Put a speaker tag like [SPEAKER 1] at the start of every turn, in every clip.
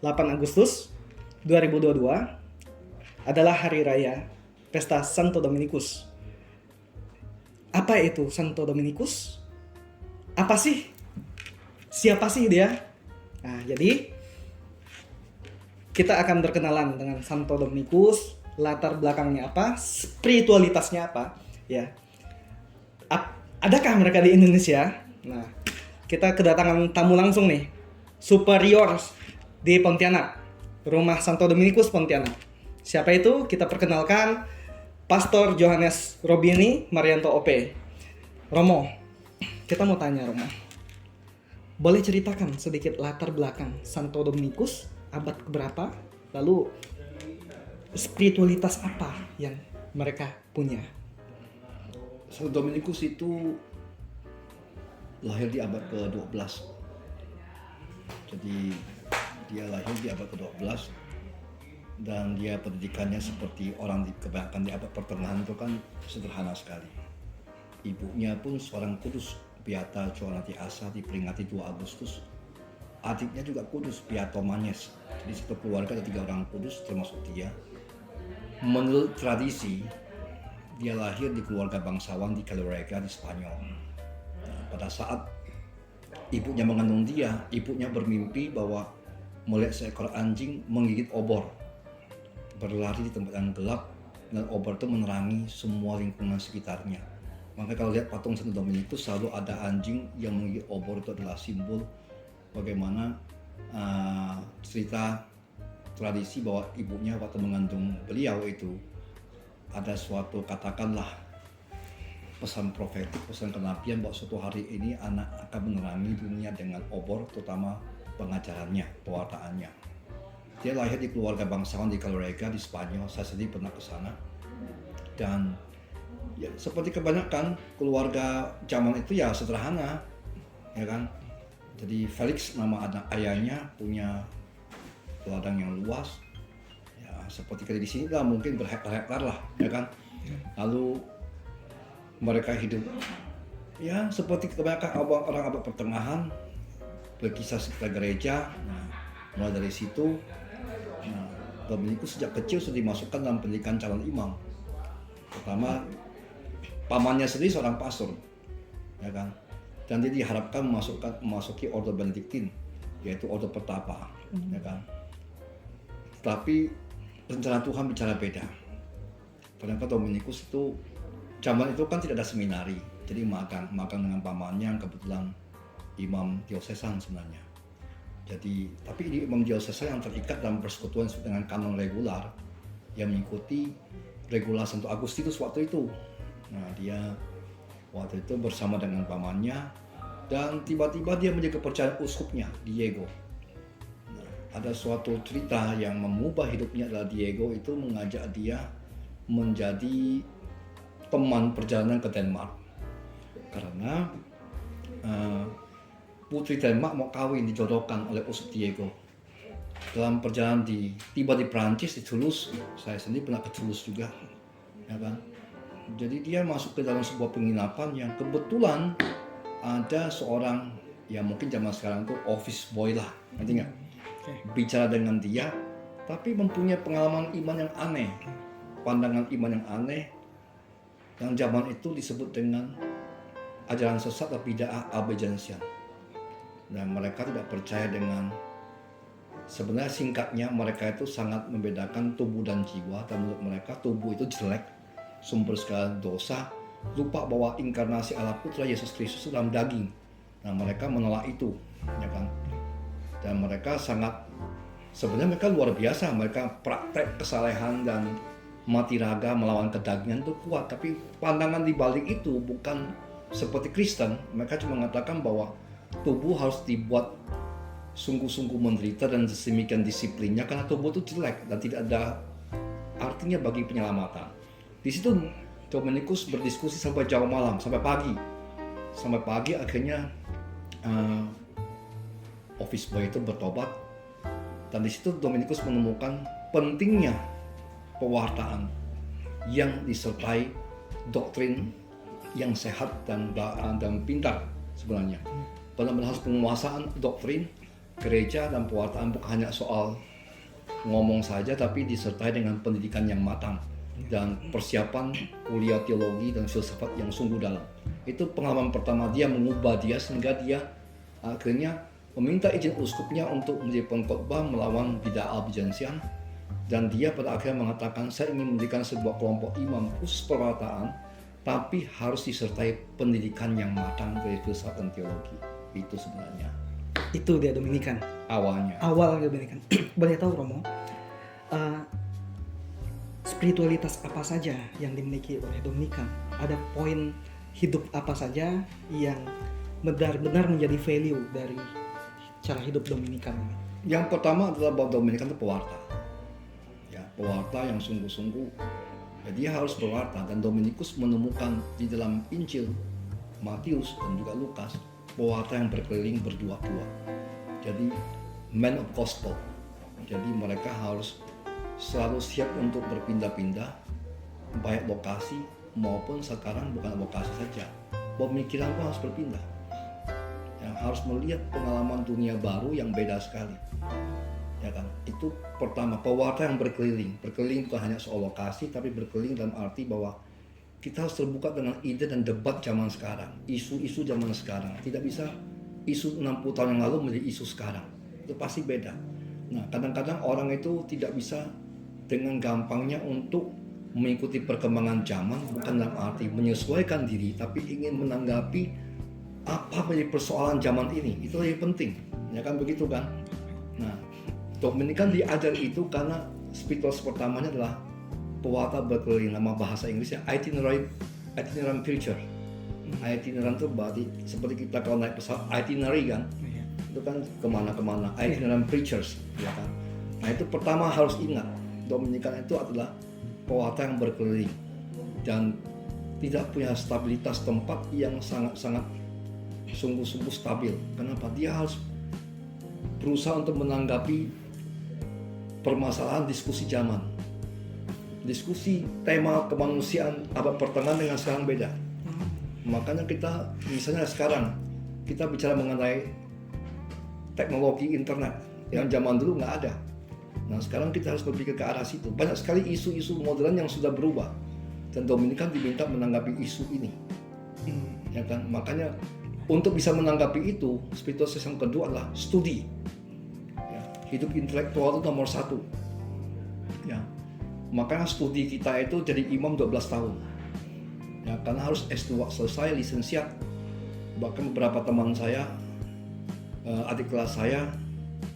[SPEAKER 1] 8 Agustus 2022 adalah hari raya Pesta Santo Dominikus. Apa itu Santo Dominikus? Apa sih? Siapa sih dia? Nah, jadi kita akan berkenalan dengan Santo Dominikus, latar belakangnya apa, spiritualitasnya apa, ya. Adakah mereka di Indonesia? Nah, kita kedatangan tamu langsung nih, superior di Pontianak, rumah Santo Dominikus Pontianak. Siapa itu? Kita perkenalkan Pastor Johannes Robini Marianto OP. Romo, kita mau tanya Romo, boleh ceritakan sedikit latar belakang Santo Dominikus abad keberapa? Lalu spiritualitas apa yang mereka punya?
[SPEAKER 2] Santo Dominikus itu lahir di abad ke-12. Jadi dia lahir di abad ke-12 dan dia pendidikannya seperti orang kebanyakan di abad pertengahan itu kan sederhana sekali. Ibunya pun seorang kudus, Beata Johanati Asa, diperingati 2 Agustus. Adiknya juga kudus, Beato Manes. Jadi satu keluarga ada 3 orang kudus termasuk dia. Menurut tradisi, dia lahir di keluarga bangsawan di Calorega di Spanyol. Nah, pada saat ibunya mengandung dia, ibunya bermimpi bahwa melihat seekor anjing menggigit obor, berlari di tempat yang gelap, dan obor itu menerangi semua lingkungan sekitarnya. Maka kalau lihat patung Santo Dominikus selalu ada anjing yang menggigit obor, itu adalah simbol bagaimana cerita tradisi bahwa ibunya waktu mengandung beliau itu ada suatu, katakanlah, pesan profetik, pesan kenabian bahwa suatu hari ini anak akan menerangi dunia dengan obor, terutama pengajarannya, pewartaannya. Dia lahir di keluarga bangsawan di Calorega di Spanyol. Saya sendiri pernah ke sana. Dan ya, seperti kebanyakan keluarga zaman itu ya sederhana, ya kan. Jadi Felix, nama anak ayahnya, punya ladang yang luas. Seperti kita di sini lah, mungkin berhektar-hektar lah, ya kan. Lalu mereka hidup ya seperti kebanyakan orang abad pertengahan, berkisah sekitar gereja. Nah, mulai dari situ, Dominikus sejak kecil sudah dimasukkan dalam pendidikan calon imam. Pertama, pamannya sendiri seorang pastor, ya kan. Dan dia diharapkan memasuki ordo Benediktin, yaitu ordo pertapa, ya kan. Tapi rencana Tuhan bicara beda. Ternyata Dominikus itu zaman itu kan tidak ada seminari, jadi magang dengan pamannya yang kebetulan imam diosesan sebenarnya. Jadi tapi ini imam diosesan yang terikat dalam persekutuan dengan kanon regular yang mengikuti regula Santo Agustinus waktu itu. Nah, dia waktu itu bersama dengan pamannya dan tiba-tiba dia menjadi kepercayaan uskupnya Diego. Ada suatu cerita yang mengubah hidupnya adalah Diego itu mengajak dia menjadi teman perjalanan ke Denmark. Karena putri Denmark mau kawin, dijodohkan oleh uskup Diego. Dalam perjalanan tiba di Prancis, di Toulouse, saya sendiri pernah ke Toulouse juga, ya kan. Jadi dia masuk ke dalam sebuah penginapan yang kebetulan ada seorang, ya mungkin zaman sekarang tuh office boy lah, ngerti nggak? Bicara dengan dia, tapi mempunyai pengalaman iman yang aneh, pandangan iman yang aneh, yang zaman itu disebut dengan ajaran sesat atau bid'ah Albigensian. Dan mereka tidak percaya dengan, sebenarnya singkatnya mereka itu sangat membedakan tubuh dan jiwa, dan menurut mereka tubuh itu jelek, sumber segala dosa, lupa bahwa inkarnasi Allah Putra Yesus Kristus dalam daging. Nah, mereka menolak itu, ya kan. Dan mereka sebenarnya mereka luar biasa, mereka praktek kesalehan dan mati raga melawan kedagingan itu kuat, tapi pandangan di balik itu bukan seperti Kristen. Mereka cuma mengatakan bahwa tubuh harus dibuat sungguh-sungguh menderita dan sedemikian disiplinnya karena tubuh itu jelek dan tidak ada artinya bagi penyelamatan. Di situ Dominikus berdiskusi sampai jauh malam, sampai pagi akhirnya office boy itu bertobat, dan di situ Dominikus menemukan pentingnya pewartaan yang disertai doktrin yang sehat dan pintar sebenarnya. Benar-benar harus penguasaan doktrin gereja dan pewartaan bukan hanya soal ngomong saja, tapi disertai dengan pendidikan yang matang dan persiapan kuliah teologi dan filsafat yang sungguh dalam. Itu pengalaman pertama dia mengubah dia, sehingga dia akhirnya meminta izin uskupnya untuk menjadi pengkhotbah melawan bidah Albigensian, dan dia pada akhirnya mengatakan, saya ingin mendirikan sebuah kelompok imam khusus pewartaan, tapi harus disertai pendidikan yang matang dari filsafat dan teologi. Itu sebenarnya
[SPEAKER 1] Itu dia Dominikan.
[SPEAKER 2] awalnya.
[SPEAKER 1] Awal Dominikan. Boleh tahu Romo, spiritualitas apa saja yang dimiliki oleh Dominikan? Ada poin hidup apa saja yang benar-benar menjadi value dari cara hidup Dominikan ini?
[SPEAKER 2] Yang pertama adalah bahwa Dominikan itu pewarta. Ya, pewarta yang sungguh-sungguh. Ya, dia harus berwarta, dan Dominikus menemukan di dalam Injil Matius dan juga Lukas pewarta yang berkeliling berdua-dua. Jadi man of gospel. Jadi mereka harus selalu siap untuk berpindah-pindah, baik lokasi maupun sekarang bukan lokasi saja. Pemikiran pun harus berpindah. Yang harus melihat pengalaman dunia baru yang beda sekali. Ya kan? Itu pertama, pewarta yang berkeliling. Berkeliling bukan hanya soal lokasi, tapi berkeliling dalam arti bahwa kita harus terbuka dengan ide dan debat zaman sekarang, isu-isu zaman sekarang. Tidak bisa isu 60 tahun yang lalu menjadi isu sekarang. Itu pasti beda. Nah, kadang-kadang orang itu tidak bisa dengan gampangnya untuk mengikuti perkembangan zaman, bukan dalam arti menyesuaikan diri, tapi ingin menanggapi apa menjadi persoalan zaman ini. Itu lebih penting, ya kan, begitu kan? Nah, Dominikan diajar itu karena spiritualitas pertamanya adalah pewarta berkeliling, nama bahasa Inggrisnya itinerant preacher. Itinerant itu berarti seperti kita kalau naik pesawat itinerary kan, itu kan kemana-kemana, itinerant preachers, ya kan. Nah, itu pertama harus ingat, Dominikan itu adalah pewarta yang berkeliling dan tidak punya stabilitas tempat yang sangat-sangat sungguh-sungguh stabil. Kenapa? Dia harus berusaha untuk menanggapi permasalahan diskusi zaman. Diskusi tema kemanusiaan abad pertengahan dengan sekarang beda. Makanya kita, misalnya sekarang kita bicara mengenai teknologi internet yang zaman dulu nggak ada. Nah, sekarang kita harus berpikir ke arah situ. Banyak sekali isu-isu modern yang sudah berubah, dan Dominikan diminta menanggapi isu ini. Ya kan? Makanya untuk bisa menanggapi itu, spiritualitas yang kedua adalah studi. Ya, hidup intelektual itu nomor satu. Ya. Makanya studi kita itu jadi imam 12 tahun. Ya, karena harus S2 selesai, lisensiat. Bahkan beberapa teman saya, adik kelas saya,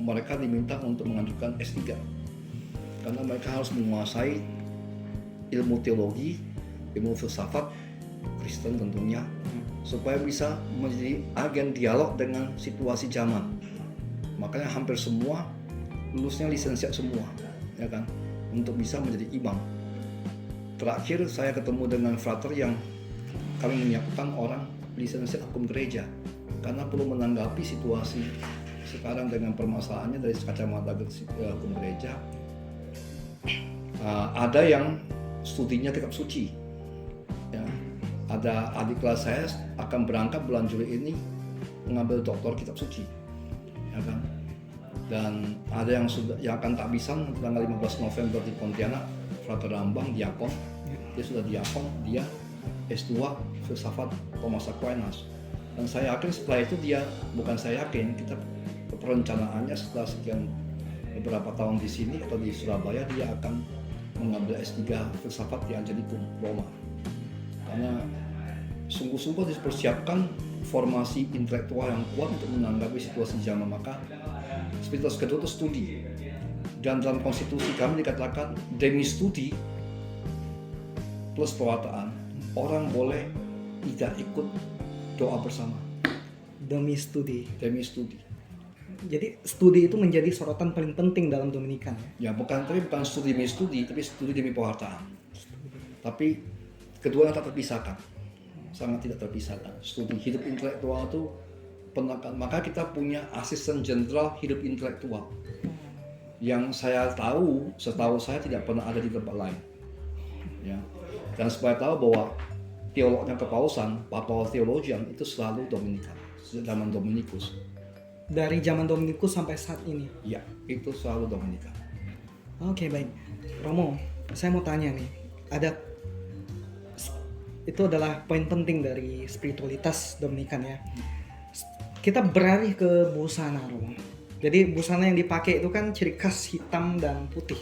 [SPEAKER 2] mereka diminta untuk mengajukan S3. Karena mereka harus menguasai ilmu teologi, ilmu filsafat, Kristen tentunya, supaya bisa menjadi agen dialog dengan situasi zaman. Makanya hampir semua lulusnya lisensiat semua, ya kan, untuk bisa menjadi imam. Terakhir saya ketemu dengan frater yang kami menyiapkan orang lisensiat hukum gereja, karena perlu menanggapi situasi sekarang dengan permasalahannya dari kacamata hukum gereja. Ada yang studinya kitab suci, ya. Ada adik kelas saya akan berangkat bulan Juli ini mengambil doktor kitab suci, ya kan. Dan ada yang akan takbisan tanggal 15 November di Pontianak, Frater Rambang, diakon. Dia sudah diakon, dia S2 filsafat Thomas Aquinas. Dan saya yakin setelah itu dia, bukan saya yakin, kita perencanaannya setelah sekian beberapa tahun di sini atau di Surabaya, dia akan mengambil S3 filsafat di Angelicum, Roma. Karena sungguh-sungguh dipersiapkan formasi intelektual yang kuat untuk menanggapi situasi zaman. Maka spiritualitas kedua itu studi. Dan dalam konstitusi kami dikatakan demi studi plus pewartaan, orang boleh tidak ikut doa bersama.
[SPEAKER 1] Demi studi.
[SPEAKER 2] Demi studi.
[SPEAKER 1] Jadi studi itu menjadi sorotan paling penting dalam Dominikan, ya?
[SPEAKER 2] Ya, bukan studi demi studi, tapi studi demi pewartaan. Tapi keduanya tak terpisahkan, sangat tidak terpisahkan. Studi hidup intelektual itu penekan. Maka kita punya asisten jenderal hidup intelektual yang setahu saya tidak pernah ada di tempat lain. Ya. Dan supaya tahu bahwa teolognya kepausan, papal theologian itu selalu Dominikan, zaman Dominikus.
[SPEAKER 1] dari zaman Dominikus sampai saat ini.
[SPEAKER 2] Ya, itu selalu Dominikan.
[SPEAKER 1] Oke, baik. Romo, saya mau tanya nih. Itu adalah poin penting dari spiritualitas Dominikan ya. Kita beralih ke busana, Romo. Jadi busana yang dipakai itu kan ciri khas hitam dan putih.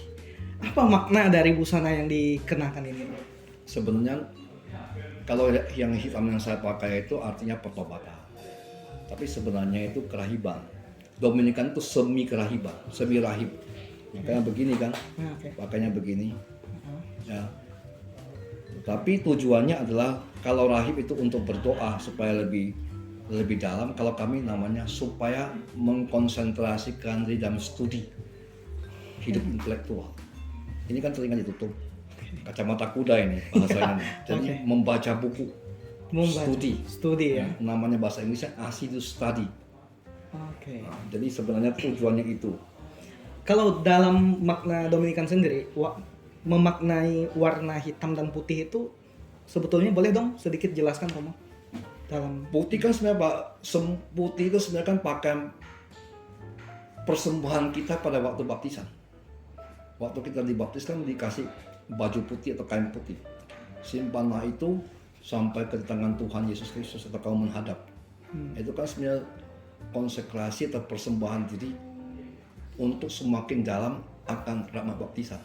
[SPEAKER 1] Apa makna dari busana yang dikenakan ini?
[SPEAKER 2] Sebenarnya kalau yang hitam yang saya pakai itu artinya pertobatan. Tapi sebenarnya itu kerahiban. Dominikan itu semi kerahiban, semi rahib. Makanya begini kan, pakainya begini. Ya. Tapi tujuannya adalah kalau rahib itu untuk berdoa supaya lebih dalam. Kalau kami namanya supaya mengkonsentrasikan diri dalam studi hidup intelektual. Ini kan telinga ditutup, kacamata kuda ini bahasanya. Jadi membaca buku, studi ya. Namanya bahasa Inggrisnya assiduous study.
[SPEAKER 1] Oke.
[SPEAKER 2] Nah, jadi sebenarnya tujuannya itu.
[SPEAKER 1] Kalau dalam makna Dominikan sendiri, memaknai warna hitam dan putih itu sebetulnya boleh dong sedikit jelaskan, Romo? Dalam
[SPEAKER 2] putih kan sebenarnya Pak, putih itu sebenarnya kan pakaian persembahan kita pada waktu baptisan. Waktu kita dibaptis kan dikasih baju putih atau kain putih. Simpanlah itu sampai kedatangan Tuhan Yesus Kristus atau kamu menghadap. Itu kan sebenarnya konsekrasi atau persembahan diri untuk semakin dalam akan rahmat baptisan.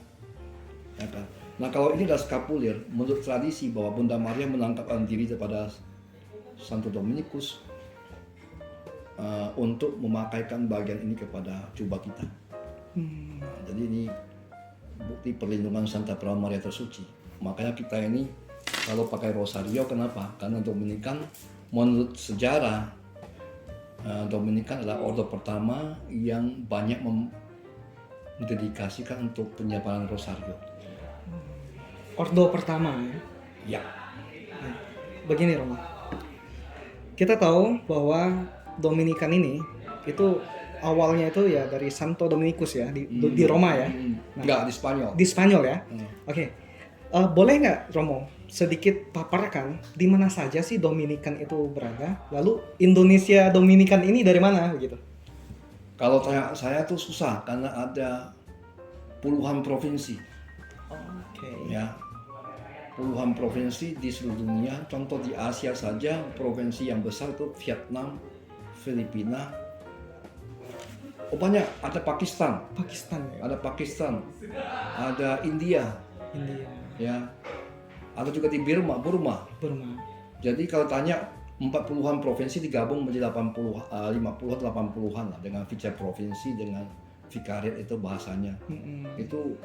[SPEAKER 2] Ya kan? Nah kalau ini adalah skapulir, menurut tradisi bahwa Bunda Maria menangkapkan diri kepada Santo Dominikus untuk memakaikan bagian ini kepada jubah kita. Nah, jadi ini bukti perlindungan Santa Perawan Maria Tersuci. Makanya kita ini kalau pakai rosario, kenapa? Karena Dominikan menurut sejarah Dominikan adalah ordo pertama yang banyak mendedikasikan untuk penyebaran rosario.
[SPEAKER 1] Ordo pertama ya.
[SPEAKER 2] Ya.
[SPEAKER 1] Begini, Romo. Kita tahu bahwa Dominikan ini itu awalnya itu ya dari Santo Dominikus ya di Roma ya.
[SPEAKER 2] Enggak, di Spanyol.
[SPEAKER 1] Di Spanyol ya. Oke. Boleh nggak, Romo, sedikit paparkan di mana saja sih Dominikan itu berada? Lalu Indonesia Dominikan ini dari mana begitu?
[SPEAKER 2] Kalau saya tuh susah karena ada puluhan provinsi.
[SPEAKER 1] Oke.
[SPEAKER 2] Ya. Puluhan provinsi di seluruh dunia. Contoh di Asia saja, provinsi yang besar itu Vietnam, Filipina. Oh banyak, ada Pakistan.
[SPEAKER 1] Ya.
[SPEAKER 2] Ada Pakistan. Ada India. Ya. Ada juga di Burma. Jadi kalau tanya 40-an provinsi digabung menjadi 50-80-an lah dengan vice provinsi dengan vikariat itu bahasanya. Itu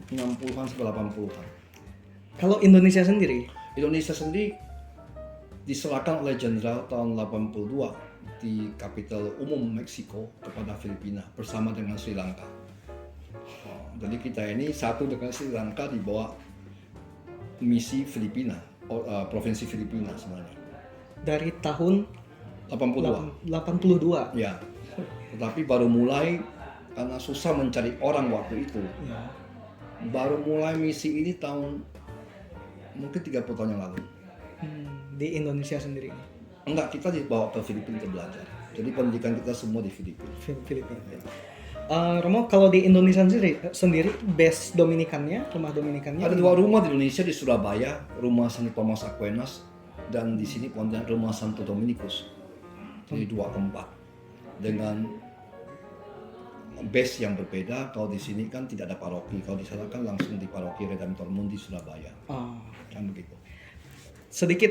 [SPEAKER 2] 60-an sampai 80-an.
[SPEAKER 1] Kalau Indonesia sendiri
[SPEAKER 2] diserahkan oleh jenderal tahun 82 di kapital umum Meksiko kepada Filipina bersama dengan Sri Lanka. Jadi kita ini satu dengan Sri Lanka di bawah misi Filipina, provinsi Filipina sebenarnya.
[SPEAKER 1] Dari tahun
[SPEAKER 2] 82. Ya. Tetapi baru mulai karena susah mencari orang waktu itu. Ya. Baru mulai misi ini tahun mungkin 30 tahun yang lalu.
[SPEAKER 1] Di Indonesia sendiri?
[SPEAKER 2] Enggak, kita dibawa ke Filipina untuk belajar. Jadi pendidikan kita semua di Filipina.
[SPEAKER 1] Ya. Romo, kalau di Indonesia sendiri base Dominikannya, rumah Dominikannya?
[SPEAKER 2] Ada 2 rumah di Indonesia, di Surabaya, rumah Santo Thomas Aquinas, dan di sini rumah Santo Dominikus. Jadi 2 tempat dengan base yang berbeda. Kalau di sini kan tidak ada paroki, kalau di sana kan langsung di paroki Redemptor Mundi Surabaya. Kan begitu.
[SPEAKER 1] Sedikit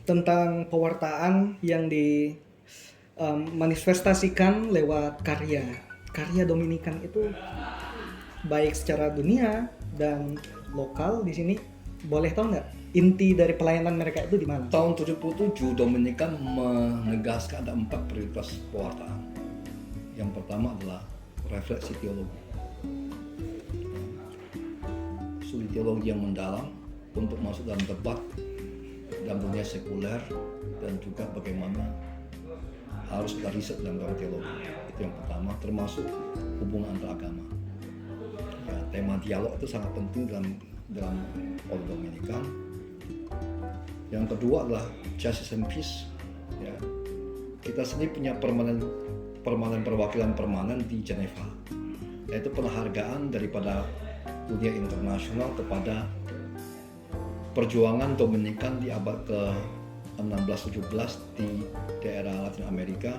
[SPEAKER 1] tentang pewartaan yang dimanifestasikan lewat karya Dominikan itu baik secara dunia dan lokal di sini. Boleh tahu nggak inti dari pelayanan mereka itu di mana?
[SPEAKER 2] Tahun 77 Dominikan menegaskan ada 4 prioritas pewartaan. Yang pertama adalah refleksi teologi. Studi teologi yang mendalam untuk masuk dalam debat dalam dunia sekuler dan juga bagaimana harus ada riset dalam teologi. Itu yang pertama, termasuk hubungan antar agama. Ya, tema dialog itu sangat penting dalam Ordo Dominikan. Yang kedua adalah justice and peace. Ya, kita sendiri punya permanent perwakilan permanen di Geneva, yaitu penghargaan daripada dunia internasional kepada perjuangan Dominikan di abad ke-16-17 di daerah Latin Amerika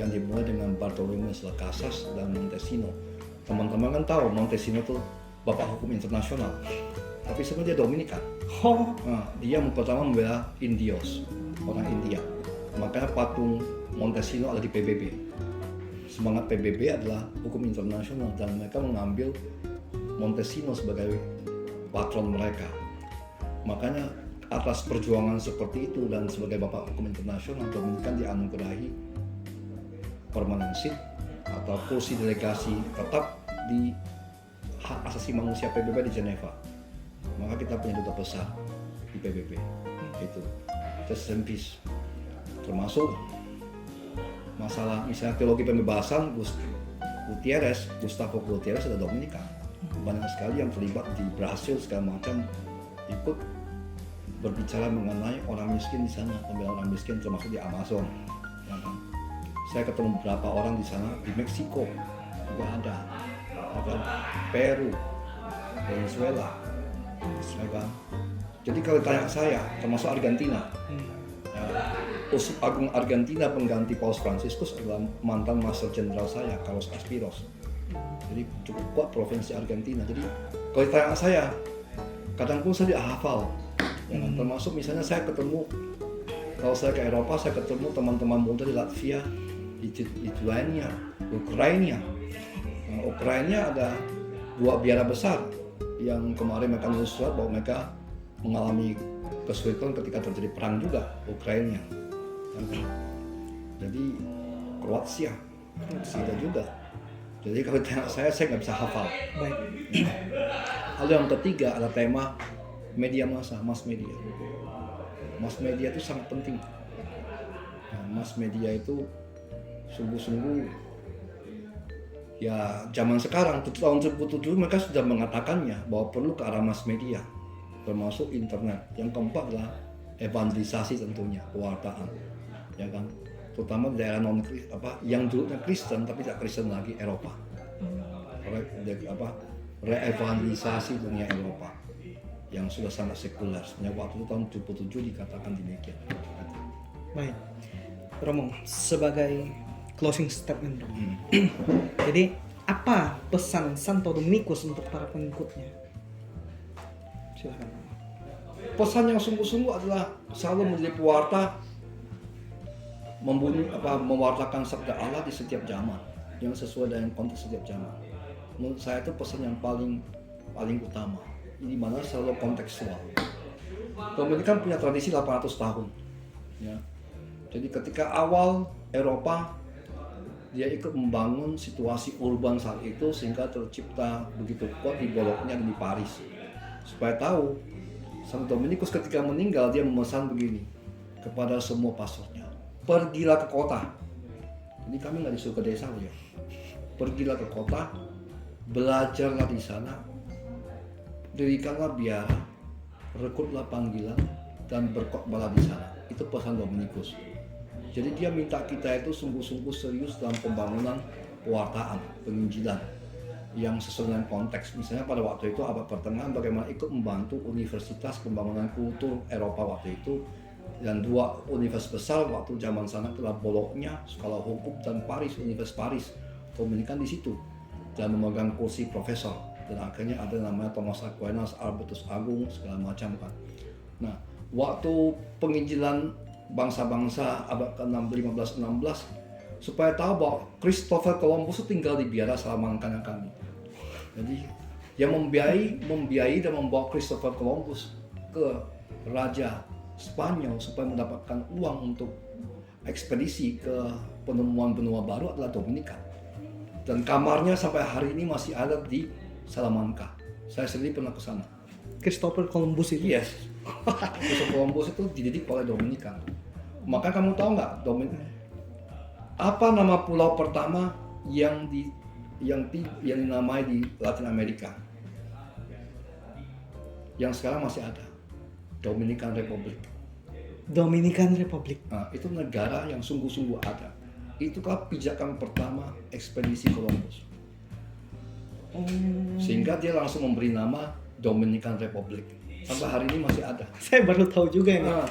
[SPEAKER 2] yang dimulai dengan Bartolomé de las Casas dan Montesino. Teman-teman kan tahu Montesino itu bapak hukum internasional, tapi sebenarnya dia Dominikan.
[SPEAKER 1] Oh,
[SPEAKER 2] Nah, dia pertama membela Indios, orang India. Makanya patung Montesino ada di PBB. Semangat PBB adalah hukum internasional dan mereka mengambil Montesino sebagai patron mereka. Makanya atas perjuangan seperti itu dan sebagai bapak hukum internasional, Dominikan dianugerahi permanency atau kursi delegasi tetap di hak asasi manusia PBB di Geneva. Maka kita punya duta besar di PBB, itu Justice and Peace. Termasuk masalah misalnya teologi pembebasan, Gustavo Gutierrez ada Dominikan. Banyak sekali yang terlibat di Brasil segala macam, ikut berbicara mengenai orang miskin di sana, pembelaan orang miskin termasuk di Amazon. Ya kan? Saya ketemu beberapa orang di sana, di Meksiko juga ada Peru, Venezuela, ya kan? Jadi kalau tanya saya, termasuk Argentina, ya, Uskup Agung Argentina pengganti Paus Franciscus adalah mantan Master Jenderal saya, Carlos Aspiros. Jadi cukup kuat provinsi Argentina. Jadi kalau ditanya saya, kadang pun saya hafal. Ya, termasuk misalnya saya ketemu, kalau saya ke Eropa, saya ketemu teman-teman muda di Latvia, di Lithuania, Ukraina. Nah, Ukraina ada 2 biara besar yang kemarin mereka menulis surat bahwa mereka mengalami kesulitan ketika terjadi perang juga, Ukraina. Jadi Kroasia ada juga. Jadi kalau tanya saya nggak bisa hafal.
[SPEAKER 1] baik.
[SPEAKER 2] Lalu yang ketiga ada tema media massa, mass media. Mass media itu sangat penting. Nah, mass media itu sungguh-sungguh ya zaman sekarang, tahun 2007 mereka sudah mengatakannya bahwa perlu ke arah mass media, termasuk internet. Yang keempat adalah evangelisasi tentunya, pewartaan, ya kan, terutama di daerah yang dulunya Kristen tapi tidak Kristen lagi, Eropa. Reevangelisasi dunia Eropa yang sudah sangat sekuler. Sebenarnya waktu itu tahun 77 dikatakan demikian.
[SPEAKER 1] Baik, Romo, sebagai closing statement, Romo. Jadi, apa pesan Santo Dominikus untuk para pengikutnya? Silakan.
[SPEAKER 2] Pesan yang sungguh-sungguh adalah selalu menjadi pewarta, mewartakan sabda Allah di setiap zaman yang sesuai dengan konteks setiap zaman. Menurut saya itu pesan yang paling utama, di mana selalu kontekstual. Dominikan punya tradisi 800 tahun, ya. Jadi ketika awal Eropa dia ikut membangun situasi urban saat itu sehingga tercipta begitu kuat di Bologna dan di Paris. Supaya tahu, Santo Dominikus ketika meninggal dia memesan begini kepada semua pastornya, pergilah ke kota. Jadi kami nggak disuruh ke desa ya. Pergilah ke kota, belajarlah di sana, dirikanlah biara, rekrutlah panggilan, dan berkhotbahlah di sana. Itu pesan Dominikus. Jadi dia minta kita itu sungguh-sungguh serius dalam pembangunan pewartaan, penginjilan yang sesuai dengan konteks. Misalnya pada waktu itu abad pertengahan bagaimana ikut membantu universitas pembangunan kultur Eropa waktu itu, dan 2 universitas besar waktu zaman sana adalah Bologna, sekolah hukum, dan Paris, Universitas Paris. Dominikan di situ dan memegang kursi profesor, dan akhirnya ada namanya Thomas Aquinas, Albertus Agung, segala macam kan. Nah, waktu penginjilan bangsa-bangsa abad ke-15-16 supaya tahu bahwa Christopher Columbus tinggal di biara Salamanca kami. Jadi dia membiayai dan membawa Christopher Columbus ke Raja Spanyol supaya mendapatkan uang untuk ekspedisi ke penemuan benua baru adalah Dominikan. Dan kamarnya sampai hari ini masih ada di Salamanca. Saya sendiri pernah ke sana.
[SPEAKER 1] Christopher Columbus itu?
[SPEAKER 2] Yes. Christopher Columbus itu dididik oleh Dominikan. Maka kamu tahu nggak, apa nama pulau pertama yang dinamai di Latin Amerika? Yang sekarang masih ada, Dominican Republic.
[SPEAKER 1] Dominican Republic.
[SPEAKER 2] Nah, itu negara yang sungguh-sungguh ada. Itukah pijakan pertama ekspedisi Columbus. Sehingga dia langsung memberi nama Dominican Republic. Sampai hari ini masih ada.
[SPEAKER 1] Saya baru tahu juga ini.
[SPEAKER 2] Nah,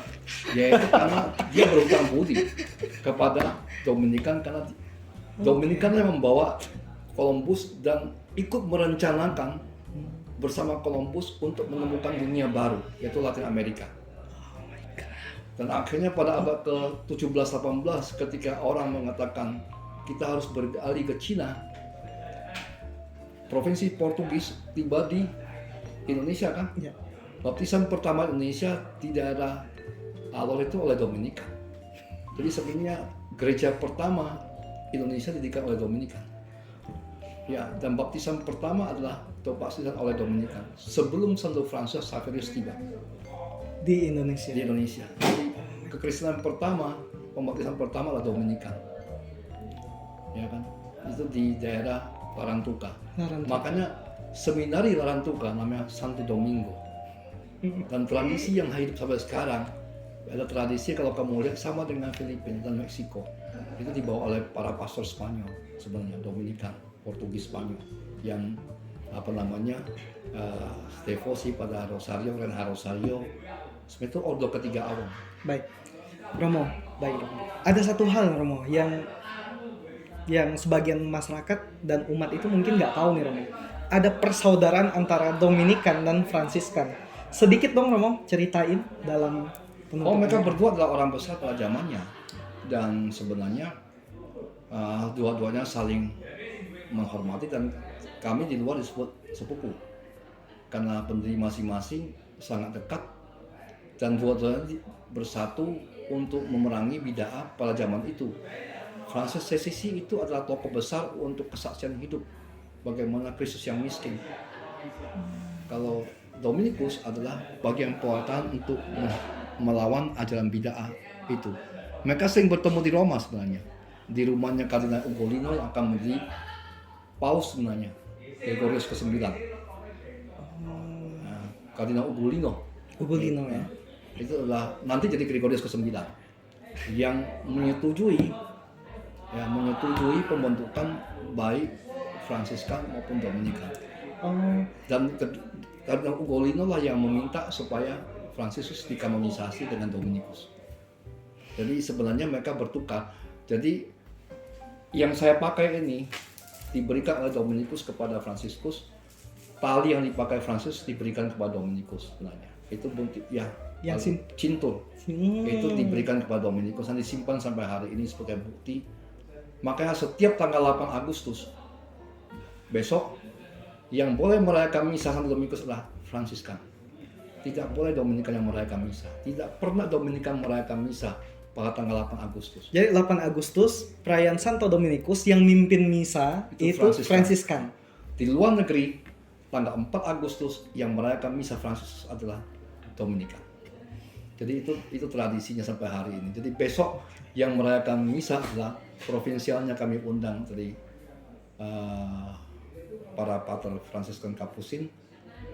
[SPEAKER 2] yaitu karena dia berhutang budi kepada Dominikan, karena Dominikan yang membawa Columbus dan ikut merencanakan bersama Columbus untuk menemukan dunia baru, yaitu Latin Amerika. Dan akhirnya pada abad ke-17-18 ketika orang mengatakan kita harus beralih ke Cina, provinsi Portugis tiba di Indonesia kan?
[SPEAKER 1] Ya.
[SPEAKER 2] Baptisan pertama Indonesia di daerah Alor itu oleh Dominikan. Jadi sebenarnya gereja pertama Indonesia didirikan oleh Dominikan. Ya, dan baptisan pertama adalah baptisan oleh Dominikan sebelum Santo Francis Xaverius tiba
[SPEAKER 1] Di Indonesia.
[SPEAKER 2] di Indonesia. Jadi kekristenan pertama, pembaptisan pertama adalah Dominikan. Ya kan? Itu di daerah Larantuka.
[SPEAKER 1] Larantuka.
[SPEAKER 2] Makanya seminari Larantuka namanya Santo Domingo. Dan tradisi yang hidup sampai sekarang, ada tradisi kalau kamu lihat sama dengan Filipina dan Meksiko. Itu dibawa oleh para pastor Spanyol sebenarnya, Dominikan, Portugis Spanyol yang Stevosi pada Rosario, Renha Rosario. Sebenarnya itu ordo ketiga awam.
[SPEAKER 1] Baik, Romo. Ada satu hal Romo yang sebagian masyarakat dan umat itu mungkin nggak tahu nih Romo. Ada persaudaraan antara Dominikan dan Fransiskan. Sedikit dong Romo ceritain dalam penutupan.
[SPEAKER 2] Mereka berdua adalah orang besar pada zamannya, dan sebenarnya dua-duanya saling menghormati, dan kami di luar disebut sepupu karena pendiri masing-masing sangat dekat, dan dua-duanya bersatu untuk memerangi bid'ah pada zaman itu. Francis Assisi itu adalah tokoh besar untuk kesaksian hidup bagaimana Kristus yang miskin. Kalau Dominikus adalah bagian pewartaan untuk melawan ajaran bid'ah itu. Mereka sering bertemu di Roma sebenarnya. Di rumahnya Kardinal Ugolino yang akan menjadi Paus sebenarnya, Gregorius ke-9. Kardinal Ugolino
[SPEAKER 1] ya.
[SPEAKER 2] Itu adalah nanti jadi Gregorius ke-9 yang menyetujui pembentukan baik Fransiskan maupun Dominikan. Dan Kardinal Ugolino lah yang meminta supaya Fransiskus dikanonisasi dengan Dominikus. Jadi sebenarnya mereka bertukar. Jadi yang saya pakai ini diberikan oleh Dominikus kepada Fransiskus, tali yang dipakai Francis diberikan kepada Dominikus sebenarnya. Itu bentuk yang cintur. Itu diberikan kepada Dominikus dan disimpan sampai hari ini sebagai bukti. Makanya setiap tanggal 8 Agustus besok yang boleh merayakan misa Santo Dominikus adalah Fransiskan. Tidak boleh Dominikan yang merayakan misa. Tidak pernah Dominikan merayakan misa pada tanggal 8 Agustus.
[SPEAKER 1] Jadi 8 Agustus perayaan Santo Dominikus yang mimpin misa itu Fransiskan.
[SPEAKER 2] Di luar negeri tanggal 4 Agustus yang merayakan misa Francis adalah Dominikan. Jadi itu tradisinya sampai hari ini. Jadi besok yang merayakan misa adalah provinsialnya kami undang dari para pater Fransiskan Kapusin,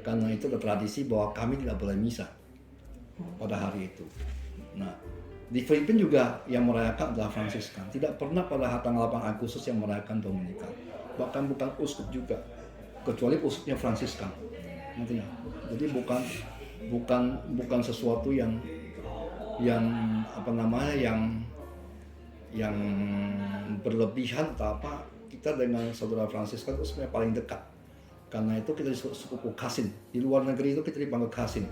[SPEAKER 2] karena itu ada tradisi bahwa kami tidak boleh misa pada hari itu. Nah, di Filipina juga yang merayakan adalah Fransiskan. Tidak pernah pada tanggal 8 Agustus yang merayakan Dominikan. Bahkan bukan uskup juga, kecuali uskupnya Fransiskan. Nantinya. Jadi bukan sesuatu yang berlebihan atau apa. Kita dengan saudara Fransiskan itu sebenarnya paling dekat. Karena itu kita disebut sepupu Kasin. Di luar negeri itu kita dipanggil Kasin.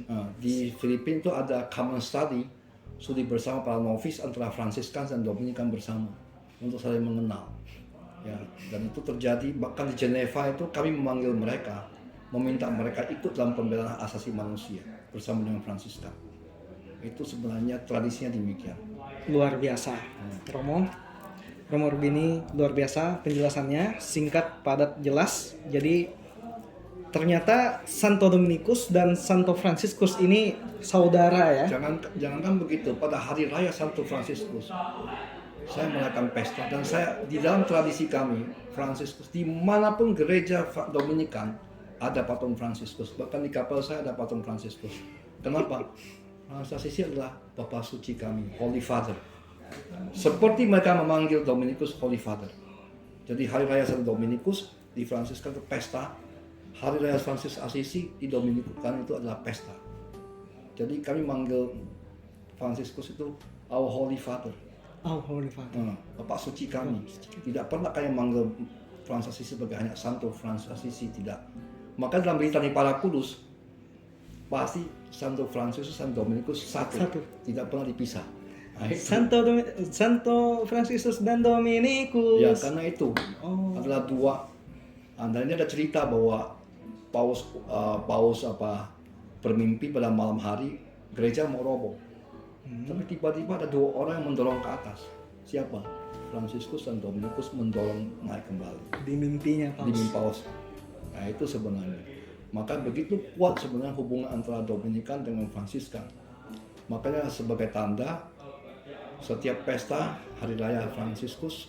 [SPEAKER 2] Nah, di Filipina itu ada common study, studi bersama para novis antara Fransiskan dan Dominikan bersama untuk saling mengenal. Ya, dan itu terjadi bahkan di Geneva itu kami memanggil mereka, meminta mereka ikut dalam pembelaan hak asasi manusia bersama dengan Fransiskan. Itu sebenarnya tradisinya demikian.
[SPEAKER 1] Luar biasa, Romo Rubini, luar biasa penjelasannya, singkat, padat, jelas. Jadi ternyata Santo Dominikus dan Santo Fransiskus ini saudara ya.
[SPEAKER 2] Jangankan begitu, pada hari raya Santo Fransiskus saya merayakan pesta, dan saya di dalam tradisi kami Fransiskus dimanapun gereja Dominikan ada patung Fransiskus. Bahkan di kapel saya ada patung Fransiskus. Kenapa? Fransiskus adalah Bapak Suci kami, Holy Father. Seperti mereka memanggil Dominikus Holy Father. Jadi hari raya Santo Dominikus di Fransiskan itu pesta. Hari raya Francis Assisi di Dominikan itu adalah pesta. Jadi kami manggil Fransiskus itu Our Holy Father.
[SPEAKER 1] Oh, Holy Father.
[SPEAKER 2] Bapak suci kami. Tidak pernah kami manggil Francis Assisi sebagai hanya Santo Francis Assisi, tidak. Maka dalam litani para kudus pasti Santo Francis, Santo Dominikus satu. Tidak pernah dipisah. Nah,
[SPEAKER 1] Santo Franciscus dan Dominikus.
[SPEAKER 2] ya karena itu adalah dua. Dan ini ada cerita bahwa Paus bermimpi pada malam hari gereja mau roboh. Tapi tiba-tiba ada dua orang yang mendorong ke atas. Siapa? Franciscus dan Dominikus mendorong naik kembali.
[SPEAKER 1] Di mimpinya Paus.
[SPEAKER 2] Di mimpi Paus. Nah itu sebenarnya. Maka begitu kuat sebenarnya hubungan antara Dominikan dengan Fransiskan. Makanya sebagai tanda setiap pesta hari raya Fransiskus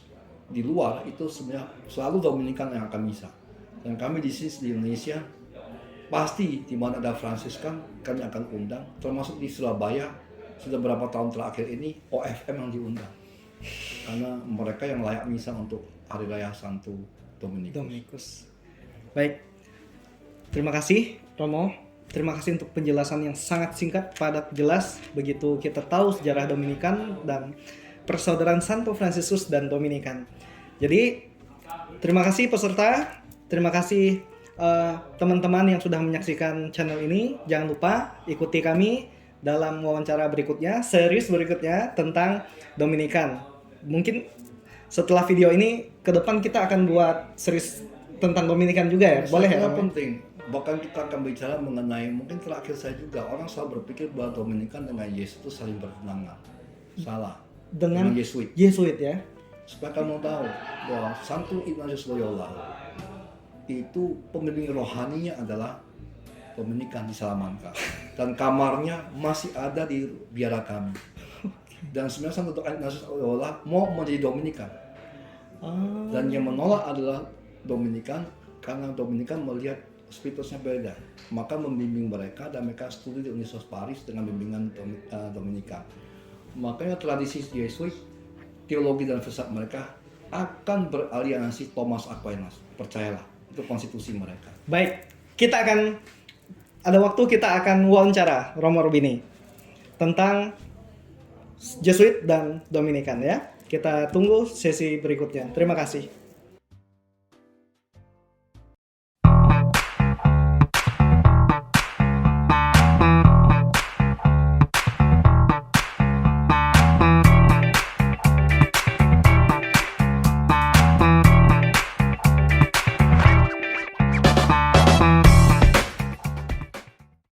[SPEAKER 2] di luar itu sebenarnya selalu Dominikan yang akan misa. Dan kami di sini di Indonesia pasti di mana ada Fransiskan kami akan undang, termasuk di Surabaya sudah beberapa tahun terakhir ini OFM yang diundang karena mereka yang layak misa untuk hari raya Santo Dominikus.
[SPEAKER 1] Baik, terima kasih Romo. Terima kasih untuk penjelasan yang sangat singkat, padat, jelas. Begitu kita tahu sejarah Dominikan dan persaudaraan Santo Fransiskus dan Dominikan. Jadi, terima kasih peserta. Terima kasih teman-teman yang sudah menyaksikan channel ini. Jangan lupa ikuti kami dalam wawancara berikutnya, series berikutnya tentang Dominikan. Mungkin setelah video ini, ke depan kita akan buat series tentang Dominikan juga ya? Boleh ya?
[SPEAKER 2] Penting. Bahkan kita akan bicara mengenai, mungkin terakhir saya juga, orang selalu berpikir bahwa Dominikan dengan Yesus itu saling bertentangan. Salah.
[SPEAKER 1] Dengan
[SPEAKER 2] Yesuit.
[SPEAKER 1] Yesuit ya?
[SPEAKER 2] Supaya kamu tahu bahwa Santo Ignatius Loyola itu pembimbing rohaninya adalah Dominikan di Salamanca. Dan kamarnya masih ada di biara kami. Dan sebenarnya Santo Ignatius Loyola mau menjadi Dominikan. Dan yang menolak adalah Dominikan karena Dominikan melihat spiritusnya beda, maka membimbing mereka dan mereka studi di Universitas Paris dengan bimbingan Dominikan. Makanya tradisi Yesuit, teologi dan filsafat mereka akan beraliansi Thomas Aquinas. Percayalah, itu konstitusi mereka.
[SPEAKER 1] Baik, kita akan wawancara Romo Rubini tentang Jesuit dan Dominikan ya. Kita tunggu sesi berikutnya. Terima kasih.